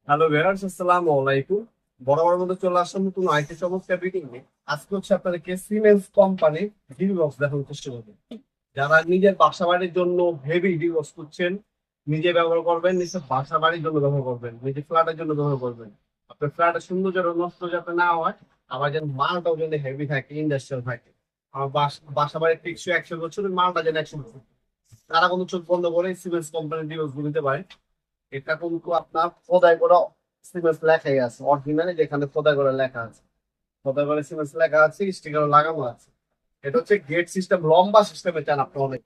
Hello viewers, আসসালামু আলাইকুম। বরাবর মতো চলে আসলাম নতুন আইটি চমৎকার ভিডিও নিয়ে। আজকে হচ্ছে আপনাদেরকে সিমেন্স কোম্পানি ডিবি বক্স দেখানোর চেষ্টা করবো। যারা নিজের বাসা বাড়ির জন্য হেভি ডিবি বক্স করছেন, নিজে ব্যবহার করবেন, নিজের বাসা বাড়ির জন্য ব্যবহার করবেন, নিজের ফ্ল্যাটের জন্য ব্যবহার করবেন। আপনার ফ্ল্যাটের সৌন্দর্য নষ্ট যাতে না হয়, আবার যেন মালটাও যেন হেভি থাকে, ইন্ডাস্ট্রিয়াল থাকে। আমার বাসা বাড়ির টিকসই 100 বছরের মালটা যেন 100 বছর, তারা কোনো চোখ বন্ধ করে সিমেন্স কোম্পানির ডিবি বক্স নিতে পারে। এটা কিন্তু আপনার খোদাই করা সিমেন্স লেখাই আছে, অরিজিনালি যেখানে খোদাই করে লেখা আছে, খোদাই করে সিমেন্স লেখা আছে, স্টিকার লাগানো আছে। এটা হচ্ছে গেট সিস্টেম, লম্বা সিস্টেমে চান আপনি, অনেক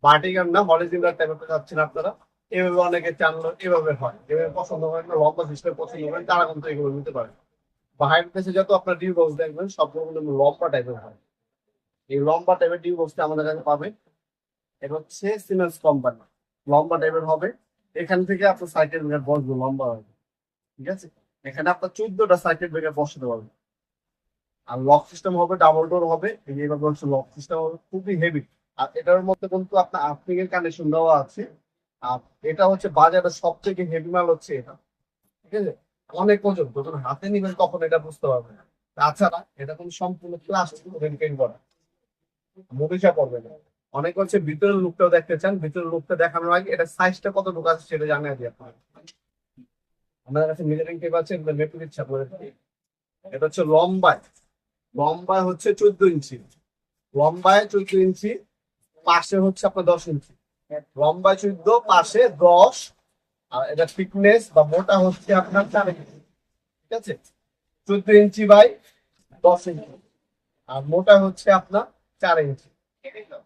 ভার্টিক্যাল না হরিজন্টাল টাইপের চাচ্ছেন আপনারা। এভাবে অনেকে চান, এভাবে হয়, এভাবে পছন্দ করেন না, লম্বা সিস্টেম পছন্দ করেন, তারা কিন্তু এগুলো নিতে পারে। বাইরের দেশে যত আপনার ডিউ বক্স দেখবেন সবগুলো কিন্তু লম্বা টাইপের হয়। এই লম্বা টাইপের ডিউ বক্সটা আমাদের কাছে পাবেন। এটা হচ্ছে সিমেন্স কোম্পানি, লম্বা টাইপের হবে। এখান থেকে আপনার সাইকেল ব্রেকার বসবে লম্বা হবে, ঠিক আছে। এখানে আপনার 14টা সার্কিট ব্রেকার বসাতে পারবেন। আর লক সিস্টেম হবে, ডাবল ডোর হবে, এইভাবে হচ্ছে লক সিস্টেম হবে, খুবই হেভি। আর এটার মধ্যে কিন্তু আপনার আর্থিং এর কানেকশন দেওয়া আছে। আর এটা হচ্ছে বাজারে সব থেকে হেভি মাল হচ্ছে এটা, ঠিক আছে। অনেক ওজন, যখন হাতে নিবেন তখন এটা বুঝতে পারবেন। তাছাড়া এটা কিন্তু সম্পূর্ণ প্লাস্টিক মেনটেন করা, মরিচা পড়বে না। অনেক হচ্ছে ভিতরের লুকটাও দেখতে চান, ভিতরের লুকটা দেখানোর আগে এটা সাইজটা কত ঢোকা আছে সেটা জানিয়ে দিই আপনার। আমাদের কাছে মেজারিং টেপ আছে, মেপে দিচ্ছি আপনাদের। এটা হচ্ছে লম্বায়, লম্বায় হচ্ছে 14 ইঞ্চি, লম্বায় 14 ইঞ্চি, পাশে হচ্ছে আপনার 10 ইঞ্চি। লম্বায় 14, পাশে 10। আর এটা থিকনেস বা মোটা হচ্ছে আপনার 4 ইঞ্চি, ঠিক আছে। 14 ইঞ্চি বাই 10 ইঞ্চি, আর মোটা হচ্ছে আপনার 4 ইঞ্চি।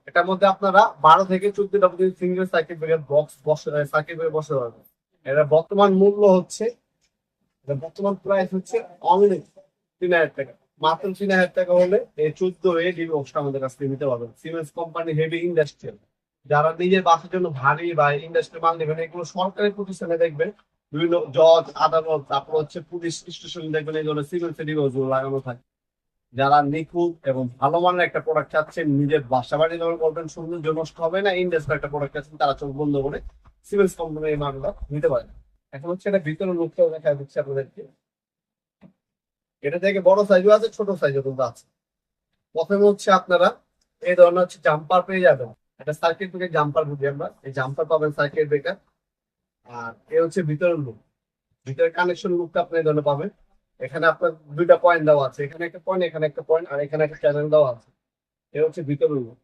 এটার মধ্যে আপনারা 12 থেকে 14টা সিঙ্গেল সার্কিট ব্রেকার বক্স বসে, সার্কিট ব্রেকার বসে পারবেন। এটা বর্তমান মূল্য হচ্ছে, এটা বর্তমান প্রাইস হচ্ছে অনলি 3,000 টাকা। মাত্র 3,000 টাকা হলে এই 14 ডিবি বক্সটা আমাদের কাছ থেকে নিতে পারবেন। সিমেন্স কোম্পানি হেভি ইন্ডাস্ট্রিয়াল, যারা নিজের বাসার জন্য ভারী বা ইন্ডাস্ট্রিয়াল মাল নেবেন, এগুলো সরকারি প্রতিষ্ঠানে দেখবেন, বিভিন্ন জজ আদালত, তারপর হচ্ছে পুলিশ স্টেশন দেখবেন, এই ধরনের সিমেন্স ডিবি বক্স লাগানো থাকে। যারা নিখুঁত এবং ভালো মানের একটা প্রোডাক্ট চাচ্ছেন, নিজের বাসা বাড়ি ব্যবহার করবেন, সৌন্দর্য নষ্ট হবে না, ইন্ডাস্ট্রিয়াল একটা প্রোডাক্ট চাচ্ছেন, তারা চোখ বন্ধ করে সিমেন্স কোম্পানির এই মালগুলো নিতে পারেন। এখন হচ্ছে এটা ভিতরে লোকটাও দেখা দিচ্ছে আপনাদেরকে। এটা থেকে বড় সাইজও আছে, ছোট সাইজও কিন্তু আছে। প্রথমে হচ্ছে আপনারা এই ধরনের হচ্ছে জাম্পার পেয়ে যাবেন। এটা সার্কিট ব্রেকার জাম্পার বুঝি আমরা, এই জাম্পার পাবেন সার্কিট ব্রেকার। আর এ হচ্ছে ভিতরের লুক, ভিতরের কানেকশন লুকটা আপনি এই ধরনের পাবেন। এখানে আপনার দুইটা পয়েন্ট দেওয়া আছে, এখানে একটা পয়েন্ট, এখানে একটা পয়েন্ট, আর এখানে একটা চ্যানেল দেওয়া আছে। এ হচ্ছে ভিতরের লুক।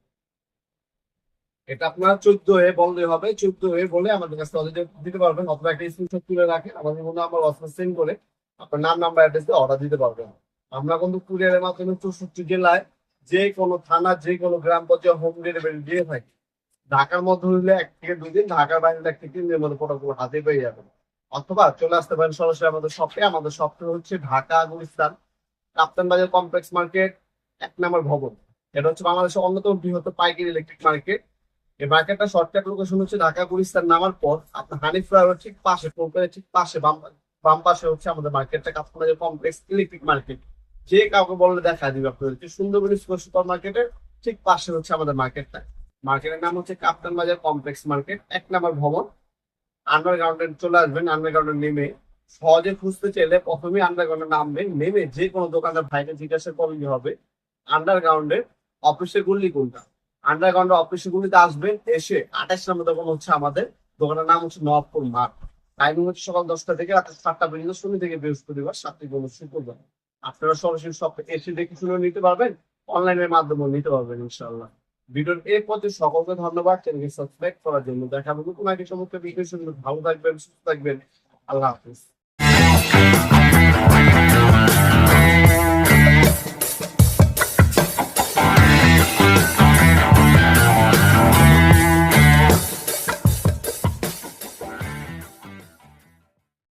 এটা আপনার 14 বললে হবে, 14 বলে আমাদের কাছে অর্ডার দিতে পারবেন, অথবা একটা স্ক্রিনশট তুলে রাখেন, আমাদের মনে আমার অফার সেন্ড করে আপনার নাম নাম্বার অ্যাড্রেস দিয়ে অর্ডার দিতে পারবেন। আমরা কিন্তু কুরিয়ারের মাধ্যমে 64 জেলায় যে কোনো থানা, যে কোনো গ্রাম পর্যায়ে হোম ডেলিভারি দিয়ে থাকি। ঢাকার মধ্যে হইলে 1 থেকে 2 দিন, ঢাকার বাইরে 1 থেকে 3 দিনের মধ্যে প্রোডাক্টগুলো হাতে পেয়ে যাবেন। অথবা চলে আসতে পারেন সরাসরি আমাদের শপে। আমাদের শপটা হচ্ছে ঢাকা গুলিস্তান কাপ্তান বাজার কমপ্লেক্স মার্কেট, 1 নম্বর ভবন। এটা হচ্ছে বাংলাদেশের অন্যতম বৃহত্তম পাইকারি ইলেকট্রিক মার্কেট। এই মার্কেটটা শর্টকাট লোকেশন হচ্ছে ঢাকা গুলিস্তান নামার পর আপনার হানিফ ফ্লাইওভার ঠিক পাশে, কোম্পানির ঠিক পাশে, বাম বাম পাশে হচ্ছে আমাদের মার্কেটটা, কাপ্তান বাজার কমপ্লেক্স ইলেকট্রিক মার্কেট। যে কাউকে বললে দেখা দিবে আপনাদেরকে, সুন্দরবন সুপার মার্কেটের ঠিক পাশে হচ্ছে আমাদের মার্কেটটা। মার্কেটের নাম হচ্ছে কাপ্তান বাজার কমপ্লেক্স মার্কেট, 1 নম্বর ভবন। আন্ডারগ্রাউন্ডে চলে আসবেন, আন্ডারগ্রাউন্ডে নেমে সহজে খুঁজতে চাইলে প্রথমে আন্ডারগ্রাউন্ডে নামবেন, নেমে যে কোনো দোকানদার ভাইকে জিজ্ঞাসা করলে হবে আন্ডারগ্রাউন্ডের অফিসের গুলি কোনটা। আন্ডারগ্রাউন্ডের অফিসের গুলিতে আসবেন, এসে 28 নম্বর দোকান হচ্ছে আমাদের, দোকানের নাম হচ্ছে নবাবপুর মাঠ। টাইমিং হচ্ছে সকাল 10টা থেকে রাত 7টা পর্যন্ত, শনি থেকে বৃহস্পতিবার, সাপ্তাহিক বন্ধ শুক্রবার। আপনারা সরাসরি সব এসে দেখে শুনে নিতে পারবেন, অনলাইনের মাধ্যমে নিতে পারবেন ইনশাল্লাহ। ভিডিওর এই পথে সকলকে ধন্যবাদ, চ্যানেলকে সাবস্ক্রাইব করার জন্য। দেখা হবে নতুন আগে সমস্ত বিষয় শুনলে। ভালো থাকবেন, সুস্থ থাকবেন, আল্লাহ হাফিজ।